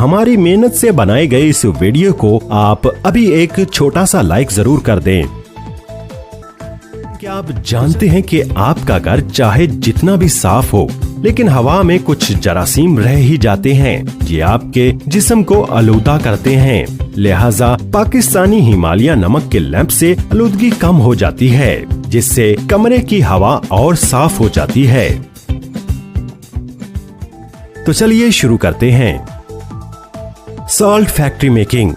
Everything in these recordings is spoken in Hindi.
हमारी मेहनत से बनाए गए इस वीडियो को आप अभी एक छोटा सा लाइक जरूर कर दें। क्या आप जानते हैं कि आपका घर चाहे जितना भी साफ हो, लेकिन हवा में कुछ जरासीम रह ही जाते हैं। ये आपके जिस्म को आलूदा करते हैं। लिहाजा पाकिस्तानी हिमालय नमक के लैंप से आलूदगी कम हो जाती है, जिससे कमरे की हवा और साफ हो जाती है। तो चलिए शुरू करते हैं। Salt factory making.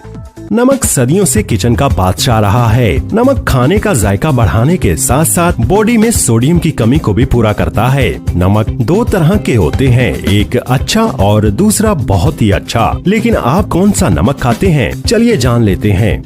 नमक सदियों से किचन का बादशाह रहा है। नमक खाने का जायका बढ़ाने के साथ साथ बॉडी में सोडियम की कमी को भी पूरा करता है। नमक दो तरह के होते हैं, एक अच्छा और दूसरा बहुत ही अच्छा। लेकिन आप कौन सा नमक खाते हैं, चलिए जान लेते हैं।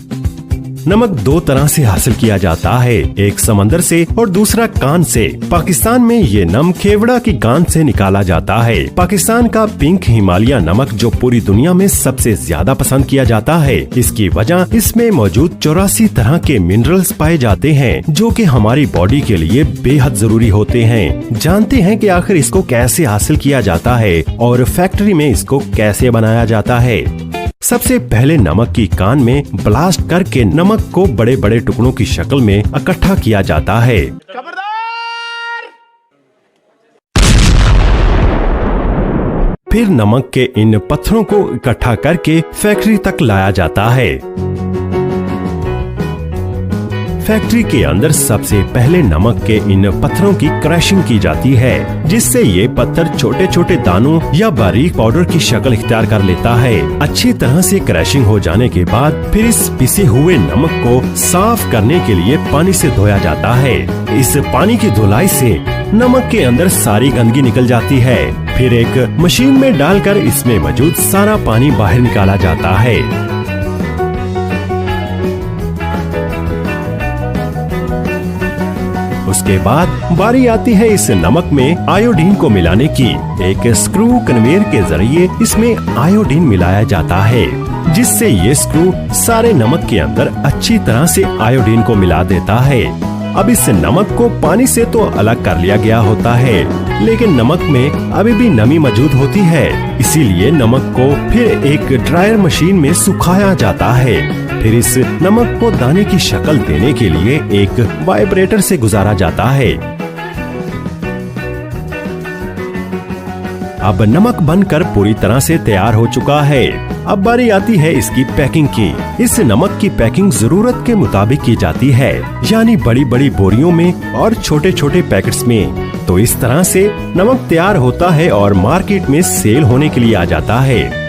नमक दो तरह से हासिल किया जाता है, एक समंदर से और दूसरा कान से। पाकिस्तान में ये नमक खेवड़ा की कान से निकाला जाता है। पाकिस्तान का पिंक हिमालय नमक जो पूरी दुनिया में सबसे ज्यादा पसंद किया जाता है। इसकी वजह इसमें मौजूद 84 तरह के मिनरल्स पाए जाते हैं, जो कि हमारी बॉडी के लिए बेहद जरूरी होते हैं। जानते हैं कि आखिर इसको कैसे हासिल किया जाता है और फैक्ट्री में इसको कैसे बनाया जाता है। सबसे पहले नमक की कान में ब्लास्ट करके नमक को बड़े बड़े टुकड़ों की शक्ल में इकट्ठा किया जाता है। फिर नमक के इन पत्थरों को इकट्ठा करके फैक्ट्री तक लाया जाता है। फैक्ट्री के अंदर सबसे पहले नमक के इन पत्थरों की क्रशिंग की जाती है, जिससे ये पत्थर छोटे छोटे दानों या बारीक पाउडर की शक्ल इख्तियार कर लेता है। अच्छी तरह से क्रशिंग हो जाने के बाद फिर इस पिसे हुए नमक को साफ करने के लिए पानी से धोया जाता है। इस पानी की धुलाई से नमक के अंदर सारी गंदगी निकल जाती है। फिर एक मशीन में डालकर इसमें मौजूद सारा पानी बाहर निकाला जाता है। उसके बाद बारी आती है इस नमक में आयोडीन को मिलाने की। एक स्क्रू कन्वेयर के जरिए इसमें आयोडीन मिलाया जाता है, जिससे ये स्क्रू सारे नमक के अंदर अच्छी तरह से आयोडीन को मिला देता है। अब इस नमक को पानी से तो अलग कर लिया गया होता है, लेकिन नमक में अभी भी नमी मौजूद होती है। इसीलिए नमक को फिर एक ड्रायर मशीन में सुखाया जाता है। फिर इस नमक को दाने की शक्ल देने के लिए एक वाइब्रेटर से गुजारा जाता है। अब नमक बनकर पूरी तरह से तैयार हो चुका है। अब बारी आती है इसकी पैकिंग की। इस नमक की पैकिंग जरूरत के मुताबिक की जाती है, यानी बड़ी बड़ी बोरियों में और छोटे छोटे पैकेट्स में। तो इस तरह से नमक तैयार होता है और मार्केट में सेल होने के लिए आ जाता है।